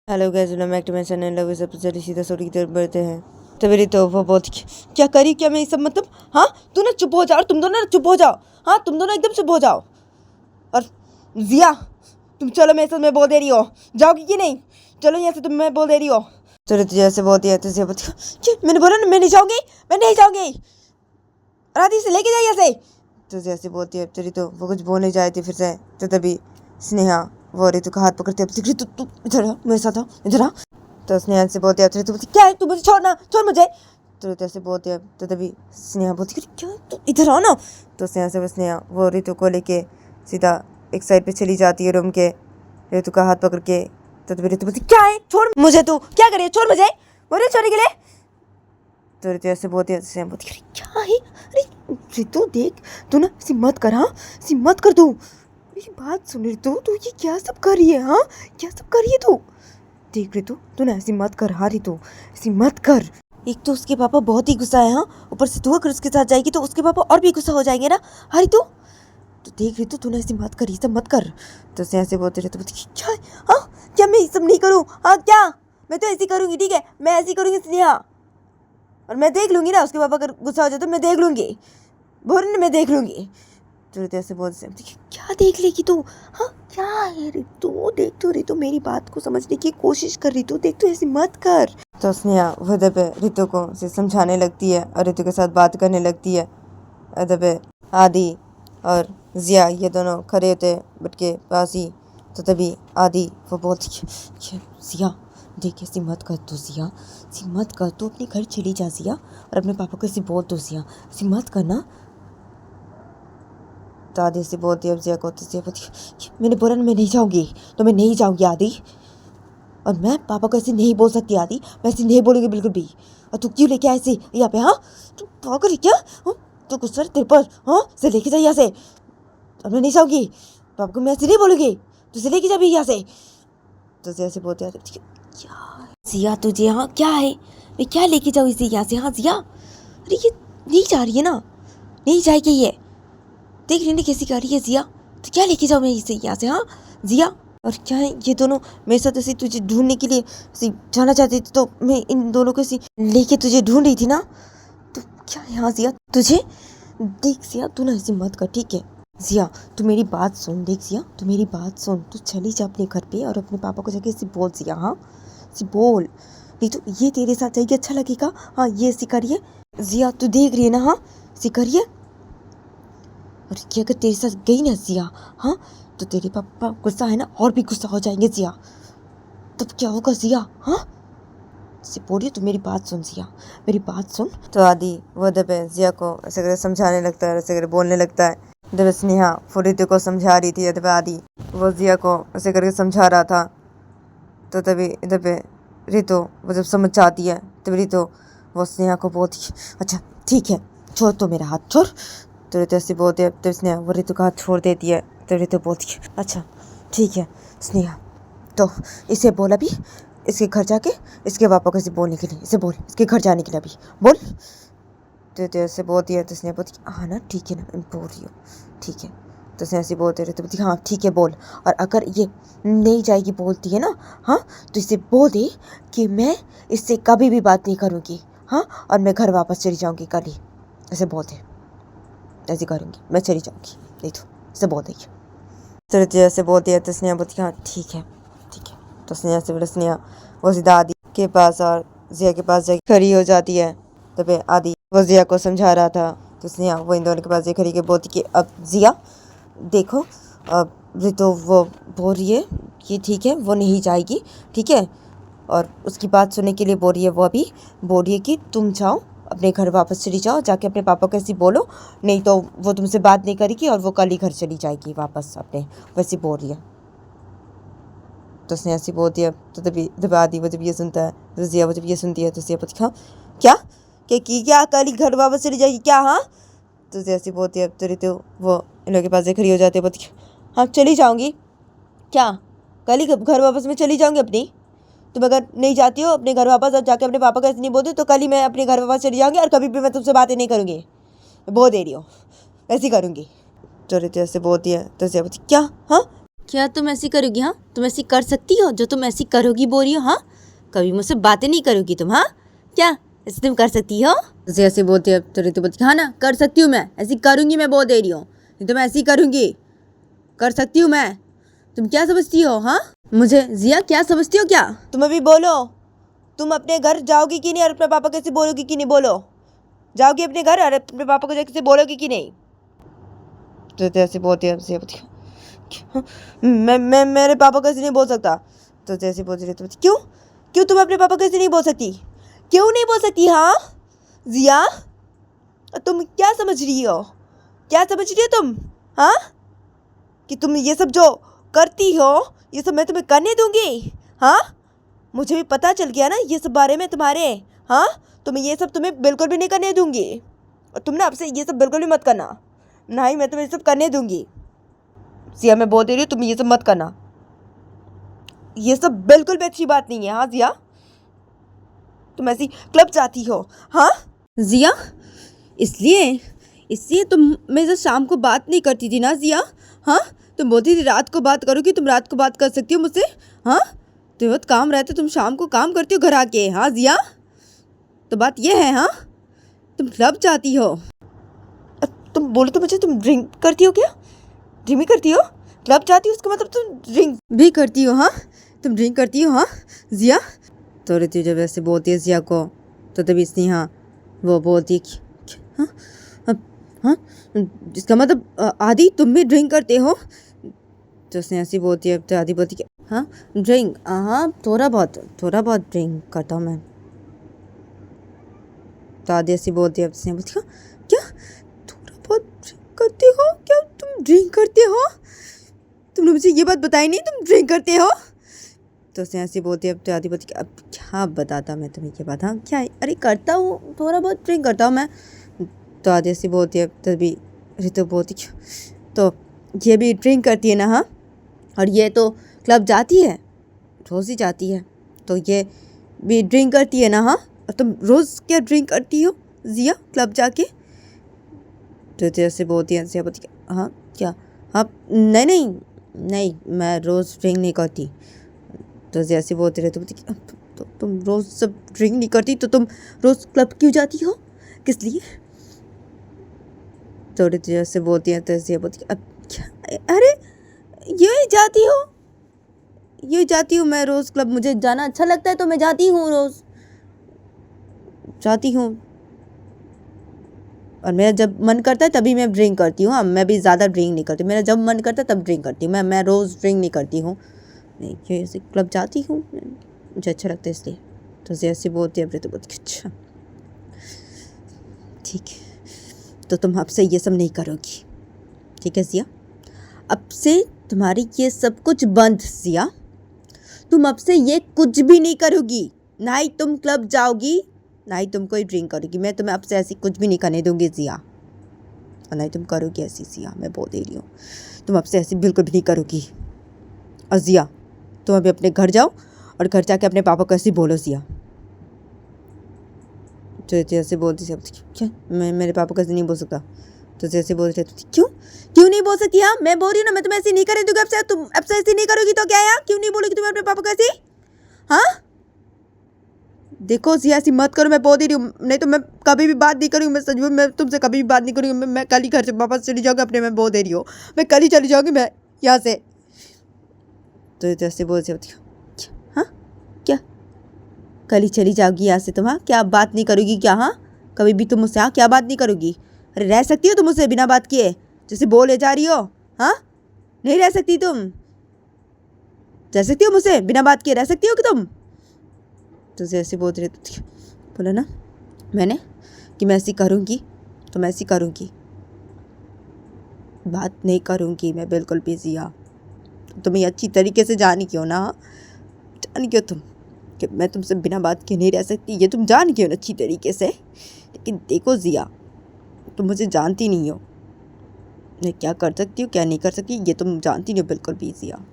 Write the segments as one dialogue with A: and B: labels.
A: Hello guys, welcome back to my channel. लोग सबसे जल्दी सीधा स्टोरी की तरफ बढ़ते हैं। तो मेरी तो वो बहुत क्या करी, क्या मैं ये सब मतलब, हाँ तू ना चुप हो जाओ, और तुम दोनों ना चुप हो जाओ, हाँ तुम दोनों एकदम चुप हो जाओ। और जिया, तुम चलो मेरे साथ, मैं बोल दे रही हो, जाओगी कि नहीं? चलो यहाँ से, तुम, मैं बोल दे रही हो। चलो तुझे ऐसे बोलती है, तुझे बोलती मैंने बोला ना मैं नहीं जाऊँगी, मैं नहीं जाऊँगी, राधि से लेके जाइए यहाँ से। तुझे ऐसे बोलती है, तेरी तो वो कुछ बोलने जाए थी फिर से, तो तभी स्नेहा वो रितु का हाथ पकड़ते हैं, रितु तू इधर आ, मेरे साथ आ, इधर आ। तो स्नेहा से बोलती है, रितु बोलती क्या है, तू मुझे छोड़ना, छोड़ मुझे। तो रितु ऐसे बोलती है, तो तभी स्नेहा बोलती क्या, तू इधर आ ना। तो स्नेहा वो रितु को लेके सीधा एक साइड पे चली जाती है रूम के, रितु का हाथ पकड़ के। तो तभी रितु बोलती क्या है, छोड़ मुझे, तू क्या करे, छोड़ मुझे, बोल छोड़ने के लिए। तो रितु ऐसे बोलती है, स्नेहा बोलती अरे क्या है, अरे रितु देख, तू ना ऐसी मत कर, हाँ ऐसी मत कर तू, मेरी बात सुन रितु, तू ये क्या सब कर रही है, हाँ क्या सब कर रही है तू? देख रितु, तू ना ऐसी मत कर, हाँ रितु ऐसी मत कर। एक तो उसके पापा बहुत ही गुस्सा है, हाँ ऊपर से तू अगर उसके साथ जाएगी तो उसके पापा और भी गुस्सा हो जाएंगे ना, हाँ रितु। तो देख रितु, तू ना ऐसी मत कर, ये सब मत कर। तो ऐसे बोलते रितु बोलती क्या, हाँ क्या मैं ये सब नहीं करूँ, हाँ क्या मैं तो ऐसी करूँगी, ठीक है मैं ऐसी करूँगी स्नेहा, और मैं देख लूँगी ना, उसके पापा अगर गुस्सा हो जाए तो मैं देख लूँगी, बोल ना मैं देख लूँगी। तो रितु ऐसे बोलते क्या देख लेगी तू, हाँ क्या है रितु, देख तो रितु मेरी बात को समझने की कोशिश कर रही, तू देख तो ऐसे मत कर। तो स्नेहा वह पे रितु को से समझाने लगती है और रितु के साथ बात करने लगती है। अदर पे आदि और जिया ये दोनों खड़े होते बट के पास ही। तो तभी आदि वो बोलती जिया देख ऐसी मत कर तू, जिया ऐसी मत कर, तू अपने घर चली जा जिया, और अपने पापा को ऐसी बोल दो जिया, ऐसी मत करना। तो आदि से बोलती है, अब जिया को, तो जिया बोलती मैंने बोला ना मैं नहीं जाऊँगी, तो मैं नहीं जाऊँगी आदि, और मैं पापा को ऐसे नहीं बोल सकती आदि, मैं ऐसे नहीं बोलूँगी बिल्कुल भी। और तू क्यों लेके आए ऐसे यहाँ पे, हाँ तू पागल है क्या, हाँ तो गुस्सा तेरे पर, हाँ से लेके जा यहाँ से, अब मैं नहीं जाऊँगी, पापा को मैं ऐसे नहीं बोलूँगी, तुझे लेके जा भी यहाँ से। तो जिया से बोलते हैं क्या जिया तुझे, हाँ क्या है, मैं क्या लेके जाऊँ इसे यहाँ से, हाँ जिया अरे ये नहीं जा रही है ना, नहीं जाएगी ये, देख रही ना कैसी कर रही है जिया, तो क्या लेके जाऊँ मैं इसे यहाँ से, हाँ जिया। और क्या है ये दोनों मेरे साथ ऐसे तुझे ढूंढने के लिए ऐसे जाना चाहती थी, तो मैं इन दोनों को ऐसे लेके तुझे ढूंढ रही थी ना, तो क्या है, हाँ जिया तुझे देख जिया, तू ना ऐसी मत कर, ठीक है जिया तू मेरी बात सुन, देख जिया तू मेरी बात सुन, तू चली जा अपने घर पे और अपने पापा को जाके ऐसे बोल जिया, हाँ ऐसे बोल, नहीं तो ये तेरे साथ जाएगी अच्छा लगेगा, हाँ ये ऐसी करिए जिया, तू देख रही है ना, हाँ ऐसी करिए। और ये अगर तेरे साथ गई ना जिया, हाँ तो तेरे पापा गुस्सा है ना, और भी गुस्सा हो जाएंगे जिया, तब क्या होगा जिया, हाँ से बोलिए, तू मेरी बात सुन जिया, मेरी बात सुन। तो आदि वो दबे जिया को ऐसे करके समझाने लगता है, ऐसे करके बोलने लगता है। जब स्नेहा फुरितु को समझा रही थी, तब आदि वो जिया को ऐसे करके समझा रहा था। तो तभी इधर पे रितु वो जब समझ जाती है, तब रितु वो स्नेहा को बोलती अच्छा ठीक है छोड़ तो मेरा हाथ छोड़। तो रितु ऐसे बोलती है, तो स्नेहा वो रितु का हाथ छोड़ देती है। तो रितु बोलती अच्छा ठीक है स्नेहा, तो इसे बोल अभी इसके घर जाके इसके पापा को इसे बोलने के लिए, इसे बोल इसके घर जाने के लिए अभी बोल। तो ऐसे बोलती है, तो स्नेहा बोलती हाँ ना ठीक है ना, मैं बोल रही हूँ ठीक है। तो स्नेहा ऐसे बोलते रहते, बोलती हाँ ठीक है बोल, और अगर ये नहीं जाएगी बोलती है ना, हाँ तो इसे बोल दे कि मैं इससे कभी भी बात नहीं करूँगी, हाँ और मैं घर वापस चली जाऊँगी कल ही, ऐसे बोल दे, ऐसे करूँगी मैं चली जाऊँगी, नहीं तो इसे बोल देगी। तो जैसे बोलती है, तो स्नेहा बोलती हाँ ठीक है ठीक है। तो स्नेहा से बोले, स्नेहा वो सीधा आदि के पास और जिया के पास जाके खड़ी हो जाती है। तब आदि वो जिया को समझा रहा था, तो स्नेहा वो इन दोनों के पास खड़ी के बोलती कि अब जिया देखो, अब रितु वो बोल रही है कि ठीक है वो नहीं जाएगी, ठीक है, और उसकी बात सुनने के लिए बोल रही है, वो अभी बोल रही है कि तुम जाओ अपने घर वापस चली जाओ, जाके अपने पापा को ऐसी बोलो, नहीं तो वो तुमसे बात नहीं करेगी और वो कल ही घर चली जाएगी वापस अपने, वैसे बोल रही है। तो उसने ऐसी बोलती है, तो तभी आदि वो जब ये सुनता है, तो जिया वो जब ये सुनती है, तो जिया बोलती हाँ क्या क्या कल ही घर वापस चली जाएगी क्या, हाँ तो जैसी बोलती है, तो रितु वो इन लोगों के पास खड़ी हो जाती है, बोलती हाँ चली जाऊँगी क्या, कल ही घर वापस में चली जाऊँगी अपनी, तुम अगर नहीं जाती हो अपने घर वापस और जाके अपने पापा को ऐसे नहीं बोलती, तो कल ही मैं अपने घर वापस चली जाऊँगी और कभी भी मैं तुमसे बातें नहीं करूँगी, बोल दे रही हो ऐसी करूँगी। तो रितु ऐसे बोलती है, तो जैसे बोलती क्या, हाँ
B: क्या तुम ऐसी करोगी? हाँ, तुम ऐसी कर सकती हो जो तुम ऐसी करोगी बोल रही हो? हाँ, कभी मुझसे बातें नहीं करोगी तुम? हाँ, क्या ऐसे तुम कर सकती हो? जैसे ऐसे बोलती है तो रितु बोलती हाँ ना, कर सकती हूँ मैं, ऐसी करूँगी, मैं बोल दे रही हूँ। नहीं तो मैं ऐसी करूँगी, कर सकती हूँ मैं। तुम क्या समझती हो? हाँ, मुझे जिया क्या समझती हो क्या?
A: तुम अभी बोलो, तुम अपने घर जाओगी कि नहीं और अपने पापा कैसे बोलोगी कि नहीं? बोलो, जाओगी अपने घर और अपने पापा को कैसे बोलोगी कि नहीं? तो ऐसे बोलती है मैं मेरे पापा कैसे नहीं बोल सकता? तो जैसे बोल रही, क्यों क्यों तुम अपने पापा कैसे नहीं बोल सकती? क्यों नहीं बोल सकती? हाँ जिया, तुम क्या समझ रही हो? क्या समझ रही हो तुम? हाँ, कि तुम ये सब जो करती हो ये सब मैं तुम्हें करने दूंगी? हाँ, मुझे भी पता चल गया ना ये सब बारे में तुम्हारे। हाँ, तो मैं ये सब तुम्हें बिल्कुल भी नहीं करने दूंगी और तुम ना आपसे ये सब बिल्कुल भी मत करना, ना ही मैं तुम्हें ये सब करने दूंगी। जिया, मैं बोल दे रही हूँ तुम ये सब मत करना, ये सब बिल्कुल भी अच्छी बात नहीं है। हाँ जिया, तुम ऐसी क्लब जाती हो? हाँ
B: जिया, इसलिए इसलिए तुम मेरे साथ शाम को बात नहीं करती थी ना जिया? हाँ, तुम बोलती थी रात को बात करोगी, तुम रात को बात कर सकती हो मुझसे। हाँ, तुम्हें बहुत काम रहता है, तुम शाम को काम करती हो घर आके। हाँ जिया, तो बात ये है। हाँ, तुम क्लब जाती हो?
A: तुम बोलो तो मुझे, तुम ड्रिंक करती हो क्या? ड्रिंक भी करती हो? क्लब जाती हो उसका मतलब तुम ड्रिंक
B: भी करती हो? हाँ, तुम ड्रिंक करती हो? हाँ जिया, तो रितु जब ऐसे बोलती है जिया को तो तभी स्नेहा वो बोलती है कि हाँ हाँ, जिसका मतलब आदि तुम भी ड्रिंक करते हो? तो स्नेहा ऐसी बोलती है तो आदि बोलती है हाँ ड्रिंक, हाँ थोड़ा बहुत ड्रिंक करता हूँ मैं। तो आदि ऐसी बोलती है, स्नेहा बोलती है क्या थोड़ा बहुत ड्रिंक करते हो? क्या तुम ड्रिंक करते हो? तुमने मुझे ये बात बताई नहीं तुम ड्रिंक करते हो? तो उसने ऐसी बोलती है, अब तो आदि बोलती है अब क्या बताता मैं तुम्हें ये बात? हाँ क्या? अरे करता हूँ, थोड़ा बहुत ड्रिंक करता हूँ मैं। तो आदि ऐसी बोलती है, तभी ऋतु बोलती तो ये भी ड्रिंक करती है ना? हाँ, और ये तो क्लब जाती है, रोज़ ही जाती है, तो ये भी ड्रिंक करती है ना? हाँ, और तुम रोज़ क्या ड्रिंक करती हो जिया क्लब जाके? तो जैसे बोलती है, ऐसे बोलती है हाँ क्या? हाँ नहीं, मैं रोज़ ड्रिंक नहीं करती। तो जैसे बोलते रहे तो तुम रोज़ सब ड्रिंक नहीं करती तो तुम रोज़ क्लब क्यों जाती हो? किस लिए? थोड़ी देर से बोलती हैं तो ऐसे बोलती अब क्या? अरे ये जाती हूँ मैं रोज़ क्लब, मुझे जाना अच्छा लगता है तो मैं जाती हूँ, रोज़ जाती हूँ, और मेरा जब मन करता है तभी मैं ड्रिंक करती हूँ। हाँ, मैं भी ज़्यादा ड्रिंक नहीं करती, मेरा जब मन करता है तब ड्रिंक करती हूँ मैं रोज़ ड्रिंक नहीं करती हूँ। नहीं, ये ऐसे क्लब जाती हूँ, मुझे अच्छा लगता है इसलिए। तो जैसे बोलती है तो बोलती अच्छा ठीक है, तो तुम अब से ये सब नहीं करोगी, ठीक है जिया? अब से तुम्हारी ये सब कुछ बंद जिया, तुम अब से ये कुछ भी नहीं करोगी, ना ही तुम क्लब जाओगी, ना ही तुम कोई ड्रिंक करोगी। मैं तुम्हें अब से ऐसी कुछ भी नहीं करने दूंगी जिया, और ना ही तुम करोगी ऐसी जिया, मैं बोल दे रही हूँ। तुम अब से ऐसी बिल्कुल भी नहीं करोगी। और जिया, तुम अभी अपने घर जाओ और घर जाके अपने पापा को ऐसे बोलो जिया। तो जैसे बोलती क्या मैं मेरे पापा को ऐसे नहीं बोल सकता? तो जैसे बोल रहे क्यों नहीं बोल सकती? हाँ, मैं बोल रही हूँ ना, मैं तुम्हें ऐसे नहीं करने दूंगी। अब से तुम अब से ऐसे नहीं करोगी तो क्या यार? क्यों नहीं बोलोगी तुम अपने पापा को ऐसे? हाँ देखो जिया, ऐसी मत करो, मैं बोल दे रही हूँ, नहीं तो मैं कभी भी बात नहीं करूँगी। मैं सच में मैं तुमसे कभी भी बात नहीं करूँगी। मैं कल ही घर से वापस चली जाऊँगी अपने, मैं बोल दे रही हूँ, मैं कल ही चली जाऊँगी मैं यहाँ से। तो जैसे बोल से हाँ क्या कल ही चली जाओगी यहाँ से तुम? हाँ, क्या बात नहीं करोगी क्या? हाँ, कभी भी तुम मुझसे हाँ क्या बात नहीं करोगी? अरे रह सकती हो तुम मुझसे बिना बात किए, जैसे बोले जा रही हो? हाँ, नहीं रह सकती तुम? रह सकती हो मुझसे बिना बात किए? रह सकती हो कि तुम? तो जैसे बोल रहे बोला ना मैंने कि मैं ऐसी करूँगी तो मैं ऐसी करूँगी, बात नहीं करूँगी मैं बिल्कुल भी जिया। तुम्हें अच्छी तरीके से जानी क्यों ना? जान क्यों तुम कि मैं तुमसे बिना बात के नहीं रह सकती? ये तुम जान क्यों अच्छी तरीके से? लेकिन देखो जिया, तुम मुझे जानती नहीं हो, मैं क्या कर सकती हूँ क्या नहीं कर सकती ये तुम जानती नहीं हो बिल्कुल भी जिया।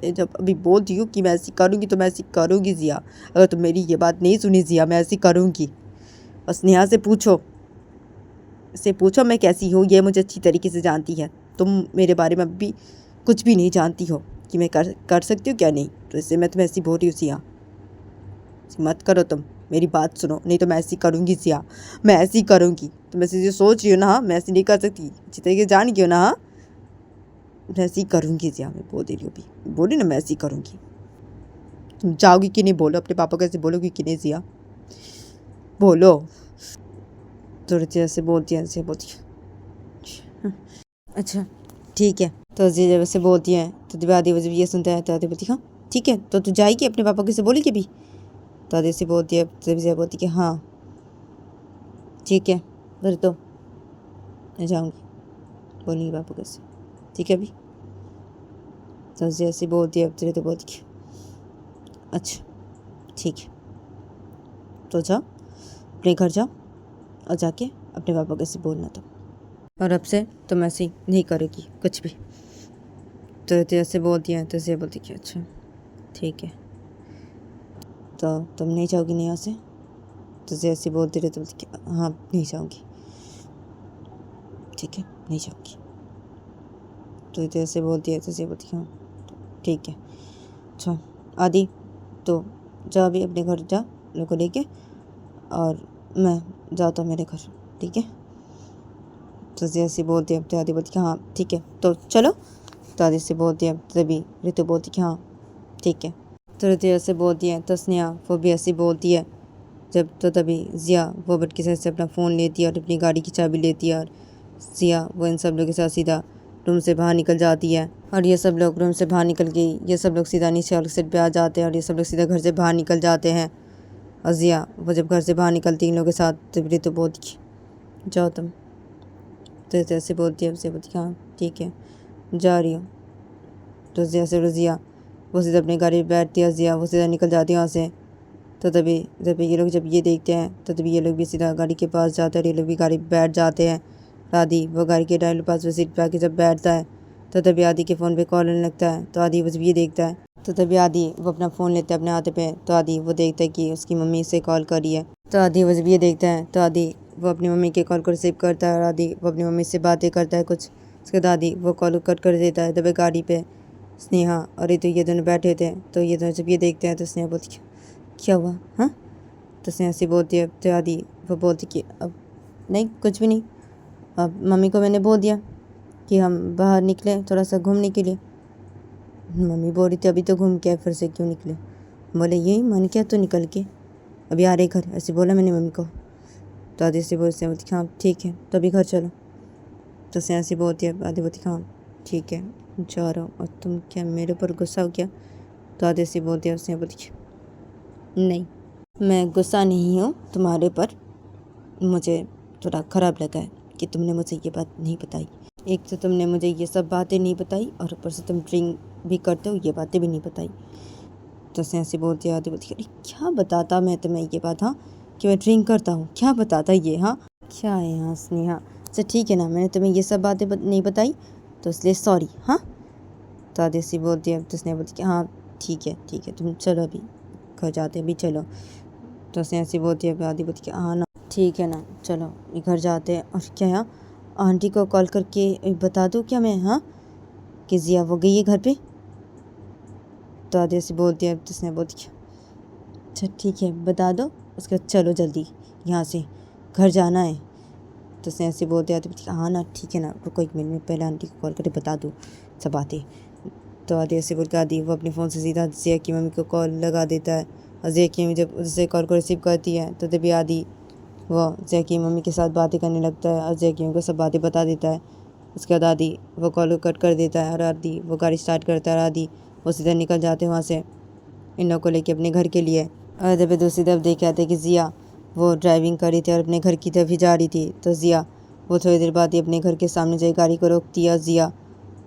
B: जब अभी बोल दी हूँ कि मैं ऐसी करूँगी तो मैं ऐसी करूँगी जिया। अगर तुम मेरी ये बात नहीं सुनी जिया, मैं ऐसी करूँगी। बस नेहा से पूछो, इससे पूछो मैं कैसी हूँ, ये मुझे अच्छी तरीके से जानती है। तुम मेरे बारे में भी कुछ भी नहीं जानती हो कि मैं कर सकती हूँ क्या नहीं, तो इससे मैं तुम्हें ऐसी बोल रही हूँ सिया, मत करो तुम, मेरी बात सुनो, नहीं तो मैं ऐसी करूँगी सिया, मैं ऐसी करूँगी। तुम ऐसी जो सोच रही हो ना, हाँ, मैं ऐसी नहीं कर सकती, अच्छी तरीके से जान गई हो ना, हाँ, मैं ऐसी करूँगी सिया, मैं बोल दे रही हूँ अभी, बोली ना मैं ऐसी करूँगी। तुम जाओगी कि नहीं, बोलो अपने पापा को ऐसे बोलोगी कि नहीं सिया, बोलो। थोड़ी देर से बोलती है, ऐसे बोलती है, अच्छा ठीक है। तो जब ऐसे बोलती है तो दिवादी जब ये सुनता है तो आदि बोलती हाँ ठीक है, तो तू जाएगी अपने पापा को से बोलेगी भी। तो आदि से बोलती है, तभी बोलती कि हाँ ठीक है, फिर तो मैं जाऊँगी, बोलेंगी पापा को से, ठीक है अभी। तो जैसे बोलती है तो बोलती कि अच्छा ठीक है, तो जाओ अपने घर जाओ और जाके अपने पापा को से बोलना तुम, और अब से तुम ऐसे नहीं करोगी कुछ भी। तो जैसे बोलती है तो ऐसे बोलती कि अच्छा ठीक है, तो तुम नहीं जाओगी नहीं यहाँ से। तो जैसे बोलती रही तो बोलती कि हाँ नहीं जाऊँगी, ठीक है नहीं जाऊँगी। तो जैसे बोलती है तो ऐसे बोलती हाँ ठीक है। अच्छा आदि तो जा अभी अपने घर जा लोग को लेके, और मैं जाता हूँ मेरे घर, ठीक है। तो जैसे बोलती है तो आदि बोलती कि हाँ ठीक है तो चलो। तो आदि से बोलती है तभी ऋतु बोलती कि हाँ ठीक है। तो ऋतु ऐसे बोलती है तो स्नेहा वो भी ऐसी बोलती है जब, तो तभी जिया वो बट के साथ से अपना फ़ोन लेती है और अपनी गाड़ी की चाबी लेती है, और जिया वो इन सब लोगों के साथ सीधा रूम से बाहर निकल जाती है। और ये सब लोग रूम से बाहर निकल के ये सब लोग सीधा नीचे वाले सेट पे आ जाते हैं, और ये सब लोग सीधा घर से बाहर निकल जाते हैं। और जिया वो जब घर से बाहर निकलती इन लोगों के साथ तब ऋतु बोलती जाओ तुम। तो ऐसे बोलती है, उसे बोलती हाँ ठीक है जा रही हूँ। तो जैसे रजिया वो सीधा अपनी गाड़ी में बैठती है, जिया वो सीधा निकल जाती है वहाँ से। तो तभी जब ये लोग जब ये देखते हैं तो तभी ये लोग भी सीधा गाड़ी के पास जाते हैं, और ये लोग भी गाड़ी पे बैठ जाते हैं। आदि वो गाड़ी के ड्राइवर पास वो सीट पे आके जब बैठता है तो तभी आदि के फ़ोन पे कॉल आने लगता है। तो आदि वो जब ये देखता है तो तभी आदि वो अपना फ़ोन लेता है अपने हाथ पे। तो आदि वो देखता है कि उसकी मम्मी से कॉल करी है। तो आदि वो जब ये देखता है तो आदि वो अपनी मम्मी के कॉल को रिसीव करता है, और आदि वो अपनी मम्मी से बातें करता है कुछ। उसके बाद आदि वो कॉल कट कर देता है। तभी गाड़ी पे स्नेहा और ऋतु ये दोनों बैठे थे। तो ये दोनों जब ये देखते हैं तो स्नेहा बोलती क्या हुआ हाँ। तो स्नेहा से बोलती है तो आदि वो बोलती कि अब नहीं कुछ भी नहीं, अब मम्मी को मैंने बोल दिया कि हम बाहर निकले थोड़ा सा घूमने के लिए। मम्मी बोल रही थी अभी तो घूम के आए, फिर से क्यों निकले। बोले यही मन किया तो निकल के अभी आ रहे घर, ऐसे बोला मैंने मम्मी को। तो आदि से बोलते हाँ ठीक है तो अभी घर चलो। तो स्नेहा से बोलती है, आदि बोलती हाँ ठीक है जा रहा हूँ, और तुम क्या मेरे ऊपर गुस्सा हो गया। तो आदि से बोलती है, स्नेहा बोलती नहीं मैं गुस्सा नहीं हूँ तुम्हारे पर, मुझे थोड़ा ख़राब लगा है कि तुमने मुझे ये बात नहीं बताई। एक तो तुमने मुझे ये सब बातें नहीं बताई, और ऊपर से तुम ड्रिंक भी करते हो, ये बातें भी नहीं बताई। तो ऐसे बोलती आदि बोलती अरे क्या बताता मैं तुम्हें ये बात, हाँ कि मैं ड्रिंक करता हूँ, क्या बताता ये, हाँ क्या है यहाँ स्नेहा। अच्छा ठीक है ना, मैंने तुम्हें ये सब बातें नहीं बताई तो इसलिए सॉरी हाँ। तो आदि से बोलती है तो स्नेहा बोलती हाँ ठीक है तुम चलो अभी घर जाते अभी चलो। तो ऐसी बोलती है, आदि बोलती हाँ ना ठीक है ना चलो घर जाते हैं। और क्या यहाँ आंटी को कॉल करके बता दूँ क्या मैं, हाँ कि जिया वो गई है घर पे। तो आदि से बोलती है तो स्नेहा बोलती है अच्छा ठीक है बता दो, उसके बाद चलो जल्दी यहाँ से घर जाना है। तो स्नेहा से बोलते हैं तो हाँ ना ठीक है ना, रुको एक मिनट में पहले आंटी को कॉल करके बता दूँ सब बातें। तो आदि ऐसे बोल के आदि वो अपने फ़ोन से सीधा जिया की मम्मी को कॉल लगा देता है। और जिया की मम्मी जब उससे कॉल को रिसीव करती है तो तभी आदि वो जिया की मम्मी के साथ बातें करने लगता है, और जिया की मम्मी को सब बातें बता देता है। उसके बाद आदि वो कॉल कट कर देता है, और आदि वो गाड़ी स्टार्ट करता है, और आदि वो सीधा निकल जाते हैं वहाँ से इन लोगों को लेके अपने घर के लिए। और जब दूसरी तरफ देखे आते कि जिया वो ड्राइविंग कर रही थी और अपने घर की तरफ ही जा रही थी। तो जिया वो थोड़ी देर बाद ही अपने घर के सामने जाए गाड़ी को रोकती है। जिया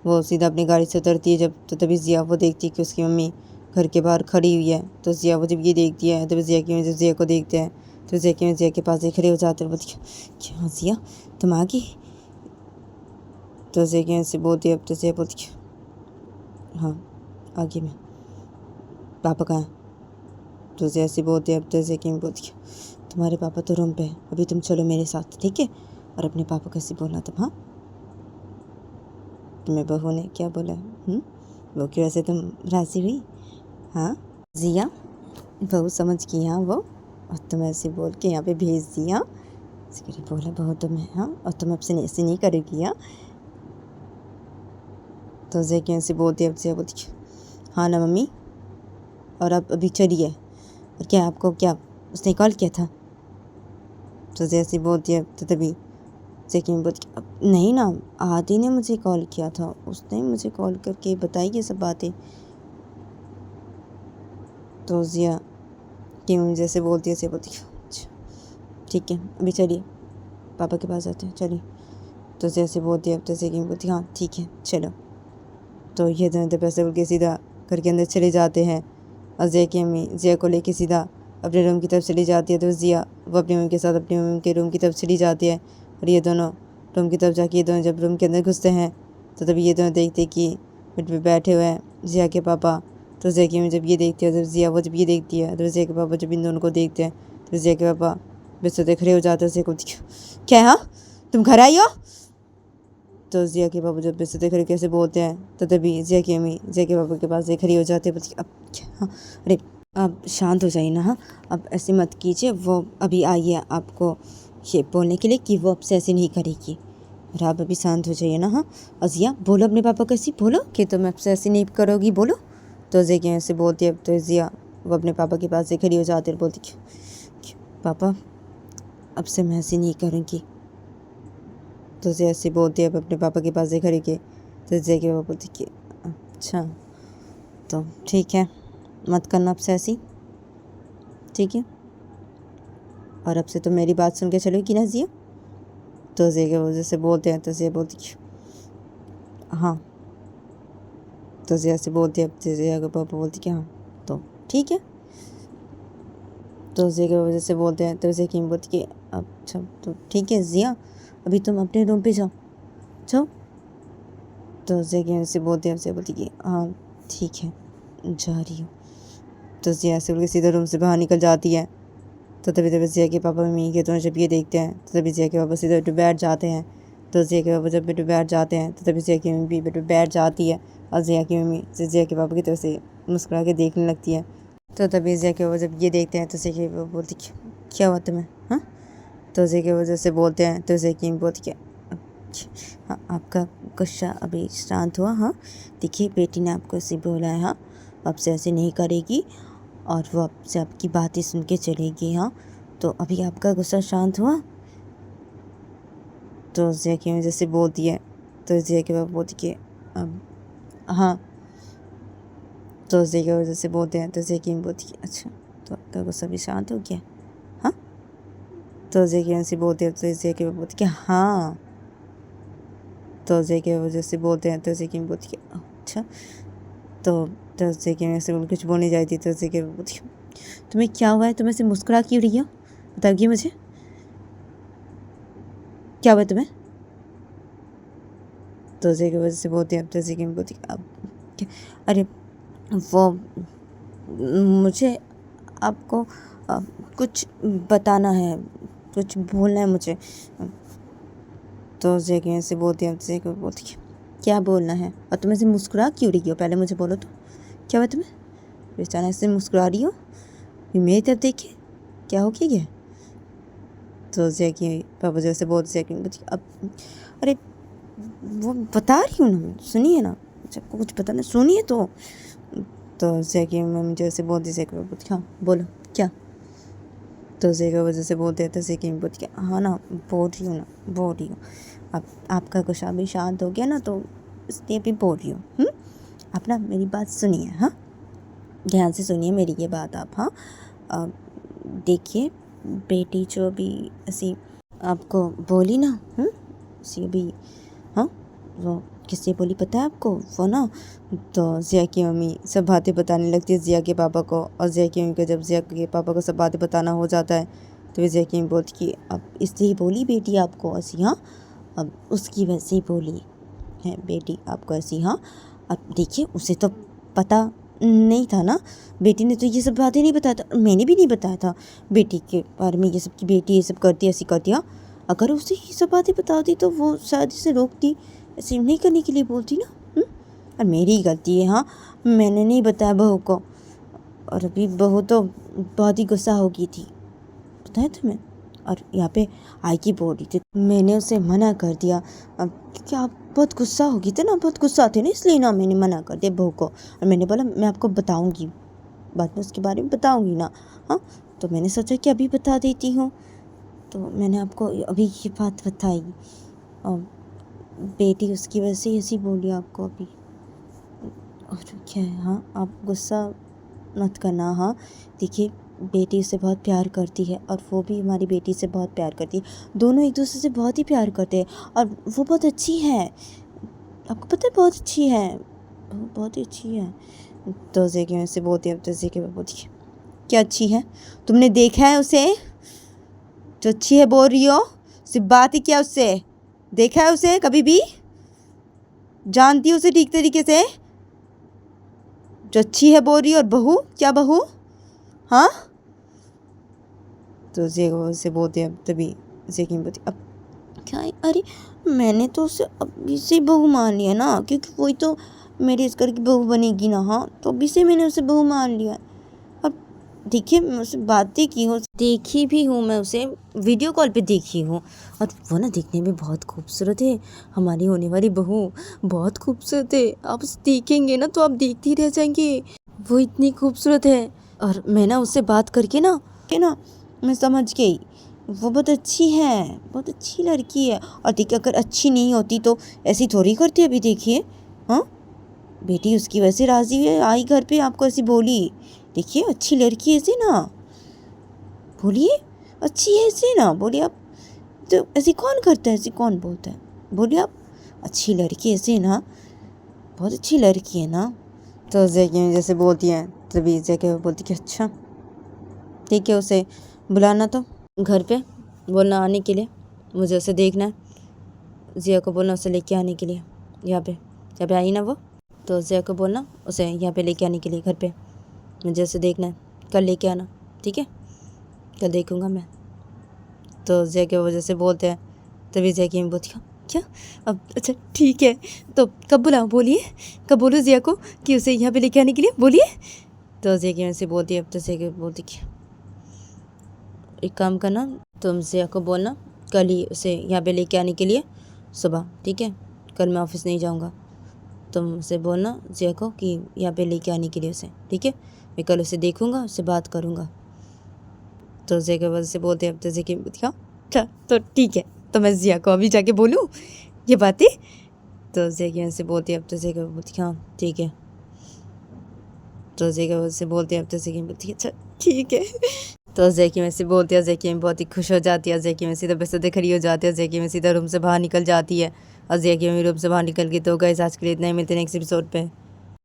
B: वो सीधा अपनी गाड़ी से उतरती है जब, तो तभी जिया वो देखती है कि उसकी मम्मी घर के बाहर खड़ी हुई है। तो जिया वो जब ये देखती है तभी जिया की जब जिया को देखते हैं तो जिया के पास खड़े हो जाते हैं। बोलती क्या जिया तुम आ गई। तो जिया से बोलती है, तो जिया बोलती हाँ आ गई मैं, पापा कहाँ हैं। तो जैसे बोलती है, तो जिया बोलती तुम्हारे पापा तो रूम पे हैं, अभी तुम चलो मेरे साथ ठीक है, और अपने पापा कैसे बोलना तुम, हाँ तुम्हें बहू ने क्या बोला? वो क्यों ऐसे तुम राजी हुई? हाँ जिया, बहू समझ गई हाँ वो, और तुम ऐसे बोल के यहाँ पे भेज दिया। इसके बोला बहू तुम्हें, हाँ, और तुम अब से ऐसे नहीं करेगी हाँ। तो जय क्यों ऐसे बोलती अब से बोलती हाँ ना मम्मी, और अब अभी चलिए, और क्या आपको क्या उसने कॉल किया था? तो जैसे बोलती है तो तभी जय क्यों बोलती अब नहीं ना, आदि ने मुझे कॉल किया था, उसने मुझे कॉल करके बताई ये सब बातें। तो जिया क्यों जैसे बोलती है ऐसे बोलती अच्छा ठीक है अभी चलिए पापा के पास जाते हैं, चलिए। तो जैसे बोलती है अब जैसे क्यों बोलती हाँ ठीक है चलो। तो ये दोनों पैसे बोल के सीधा घर के अंदर चले जाते हैं, और जय की अम्मी जिया को लेके सीधा अपने रूम की तरफ चली जाती है। तो जिया वो अपनी मम्मी के साथ अपनी मम्मी के रूम की तरफ चली जाती है, और ये दोनों रूम की तरफ जाके ये दोनों जब रूम के अंदर घुसते हैं तो तभी ये दोनों देखते कि बेड पे बैठे हुए हैं जिया के पापा। तो जिया की अम्मी जब ये देखती है, जब जिया वो जब ये देखती है, तो जिया के पापा जब इन दोनों को देखते हैं तो जिया के पापा बिस्तर से खड़े हो जाते हैं। को क्या हाँ तुम घर आई हो? तो जिया के पापा जब बिस्तर से खड़े कैसे बोलते हैं तो तभी जिया की अम्मी जिया के पापा के पास से खड़ी हो जाती है। अब क्या हाँ, अरे आप शांत हो जाइए ना, हाँ अब ऐसे मत कीजिए, वो अभी आई है आपको ये बोलने के लिए कि वो आपसे ऐसे नहीं करेगी, और आप अभी शांत हो जाइए ना। हाँ अजिया बोलो अपने पापा को ऐसी बोलो कि तुम आपसे ऐसे नहीं करोगी, बोलो। तो जिया ऐसे बोलती है तो जिया वो अपने पापा के पास से खड़ी हो जाती है, बोलती क्यों पापा अब से मैं ऐसे नहीं करूँगी। तो जिया ऐसे बोलती है अब अपने पापा के पास से खड़ी के, तो जिया के पापा बोलती कि अच्छा तो ठीक है मत करना अब से ऐसी, ठीक है, और अब से तो मेरी बात सुन के चलोगी ना जिया। तो जिया के वजह से बोलते हैं तो जिया बोलती हाँ। तो जिया से बोलती है अब जिया के पापा बोलती कि हाँ तो ठीक है। तो जिया की वजह से बोलते हैं तो जिया की बोलती कि अच्छा तो ठीक है जिया अभी तुम अपने रूम पे जाओ जाओ। तो जिया की वजह से बोलते हैं जिया बोलती कि हाँ ठीक है जा रही हूँ। तो जिया से बोल के सीधा रूम से बाहर निकल जाती है। तो तभी तभी जिया के पापा मम्मी के दोनों जब ये देखते हैं तो तभी जिया के पापा सीधा बेड पे बैठ जाते हैं। तो जिया के पापा जब बेड पे बैठ जाते हैं तो तभी जिया की मम्मी भी बेड पे बैठ जाती है, और जिया की मम्मी जिया के पापा की तरफ से मुस्कुरा के देखने लगती है। तो तभी जिया के पापा जब ये देखते हैं तो जिया के पापा बोलती क्या हुआ तुम्हें हाँ? तो जिया की वजह से बोलते हैं तो जिया की मम्मी बोलती हाँ आपका गुस्सा अभी शांत हुआ? हाँ देखिए बेटी ने आपको ऐसे बोला है, हाँ आपसे ऐसे नहीं करेगी और वो आपसे आपकी बातें सुन के चलेगी। हाँ तो अभी आपका गुस्सा शांत हुआ? तो जिया की वजह से बोलती है तो जिया के पापा बोलती कि अब हाँ। तो जिया की वजह से बोलते हैं तो जिया की बोलती कि अच्छा तो आपका गुस्सा भी शांत हो गया हाँ। तो जिया की वजह से बोलते हैं तो जिया के पापा बोलती कि हाँ। तो जिया की वजह से बोलते हैं तो जिया की बोलती कि अच्छा तो जिया की वजह से कुछ बोलने जाती तो जिया की बोलती तुम्हें क्या हुआ है, तुम ऐसे मुस्कुरा क्यों रही हो, बताइए मुझे क्या हुआ तुम्हें? तो जिया की वजह से बोलती है तो जिया की बोलती अब क्या? अरे वो मुझे आपको कुछ बताना है, कुछ बोलना है मुझे। तो जिया की वजह से बोलती है जिया की बोलती क्या बोलना है, और तुम ऐसे मुस्कुरा क्यों रही हो, पहले मुझे बोलो तो क्या हुआ तुम्हें, अचानक से मुस्कुरा रही हो, मेरी तरफ देखिए क्या हो गया? तो जिया की पापा जैसे बोलते जिया की अब अरे वो बता रही हूँ ना, सुनिए ना, सबको कुछ बताना सुनिए तो। जिया की मम्मी जैसे बोलती जिया की बोलती हाँ बोलो क्या? तो जिया की वजह से बोलते हैं तो जिया की बोलती हाँ ना बोल रही हूँ ना, बोल रही हूँ अब आपका गुस्सा भी शांत हो गया ना तो इसलिए भी बोल रही हूँ। आप ना मेरी बात सुनिए, हाँ ध्यान से सुनिए मेरी ये बात आप। हाँ देखिए बेटी जो अभी ऐसी आपको बोली ना ऐसी अभी हाँ वो किससे बोली पता है आपको? वो ना तो जिया की मम्मी सब बातें बताने लगती है जिया के पापा को, और जिया की मम्मी को जब जिया के पापा को सब बातें बताना हो जाता है तो जिया की मम्मी बोलती कि अब इसलिए बोली बेटी आपको ऐसी, हाँ अब उसकी वजह ही बोली है बेटी आपको ऐसी। हाँ अब देखिए उसे तो पता नहीं था ना, बेटी ने तो ये सब बातें नहीं बताया था, मैंने भी नहीं बताया था बेटी के बारे में ये सब की बेटी ये सब करती ऐसी करती। हाँ अगर उसे ये सब बातें बताती तो वो शायद इसे रोकती, ऐसे नहीं करने के लिए बोलती ना। और मेरी ही गलती है, हाँ, मैंने नहीं बताया बहू को। और अभी बहू तो बहुत ही गुस्सा हो गई थी, बताया तुम्हें। और यहाँ पे आई की बोल रही थी, मैंने उसे मना कर दिया क्योंकि आप बहुत गुस्सा हो गई थे ना, बहुत गुस्सा थे ना, इसलिए ना मैंने मना कर दिया बहू को। और मैंने बोला मैं आपको बताऊँगी, बाद में उसके बारे में बताऊँगी ना। हाँ, तो मैंने सोचा कि अभी बता देती हूँ, तो मैंने आपको अभी ये बात बताई। और बेटी उसकी वजह से ऐसी बोली आपको अभी। और क्या है, हाँ, आप गुस्सा मत करना। हाँ, देखिए बेटी उससे बहुत प्यार करती है और वो भी हमारी बेटी से बहुत प्यार करती है, दोनों एक दूसरे से बहुत ही प्यार करते हैं। और वो बहुत अच्छी है, आपको पता है, बहुत अच्छी है, बहुत ही अच्छी है। तो जेके में से बोलती है, तो जेके में बोलती है क्या अच्छी है, तुमने देखा है उसे जो अच्छी है बोल रही हो, सिर्फ बात ही क्या उससे देखा है उसे, कभी भी जानती हो उसे ठीक तरीके से, जो अच्छी है बोल रही है। और बहू, क्या बहू, हाँ। तो जेको से बोलते हैं, तभी जेकी बोलती अब क्या है, अरे मैंने तो उसे अभी से बहू मान लिया ना, क्योंकि वही तो मेरे इस घर की बहू बनेगी ना। हाँ, तो अभी से मैंने उसे बहू मान लिया। अब देखिए मैं उससे बातें की हूँ, देखी भी हूँ, मैं उसे वीडियो कॉल पे देखी हूँ। और वो ना दिखने में बहुत खूबसूरत है, हमारी होने वाली बहू बहुत खूबसूरत है। आप उसे देखेंगे ना तो आप देखते ही रह जाएंगे, वो इतनी खूबसूरत है। और मैं ना उससे बात करके ना मैं समझ गई, वो बहुत अच्छी है, बहुत अच्छी लड़की है। और देखिए अगर अच्छी नहीं होती तो ऐसी थोड़ी करती, अभी देखिए, हाँ, बेटी उसकी वजह से राजी है, आई घर पे आपको ऐसी बोली। देखिए अच्छी लड़की ऐसे ना बोलिए, अच्छी है ऐसे ना बोलिए आप, तो ऐसी कौन करता है, ऐसी कौन बोलता है, बोलिए आप, अच्छी लड़की ऐसे ना, बहुत अच्छी लड़की है ना। तो जैके जैसे बोलती हैं, तभी जैके बोलती कि अच्छा ठीक है, उसे बुलाना तो घर पे, बोलना आने के लिए, मुझे उसे देखना है। जिया को बोलना उसे लेके आने के लिए, यहाँ पे आई ना वो, तो जिया को बोलना उसे यहाँ पे लेके आने के लिए घर पे, मुझे उसे देखना है, कल लेके आना, ठीक है, कल देखूँगा मैं। तो जिया की वजह से बोलते हैं, तभी जिया की बोलती है क्या, अब अच्छा ठीक है, तो कब बुलाऊँ, बोलिए कब बोलूँ जिया को कि उसे यहाँ पे लेके आने के लिए, बोलिए। तो जिया की से बोलती है, अब तो जिया की बोलती कि एक काम करना, तुम जिया को बोलना कल ही उसे यहाँ पे लेके आने के लिए सुबह, ठीक है, कल मैं ऑफिस नहीं जाऊँगा, तुम उसे बोलना जिया को कि यहाँ पे लेके आने के लिए उसे, ठीक है, मैं कल उसे देखूँगा, उससे बात करूँगा। तो जिया की वजह से बोलते हैं, अब तो जिया की दिखा, अच्छा तो ठीक है, तो मैं जिया को अभी जाके बोलूँ ये बातें। तो जिया की वजह से बोलती है, अब तो जिया की बोलती हाँ ठीक है। तो जिया की वजह से बोलती है, अब तो जिया की बोलती अच्छा ठीक है। तो जैकी में से बोलती है, जैकी में बहुत ही खुश हो जाती है, जैकी में सीधा बेसते खड़ी हो जाती है, जैकी में सीधा रूम से बाहर निकल जाती है। और जैकी में रूम से बाहर निकल गई। तो गाइस आज के लिए इतना ही, मिलते हैं नेक्स्ट एपिसोड पे।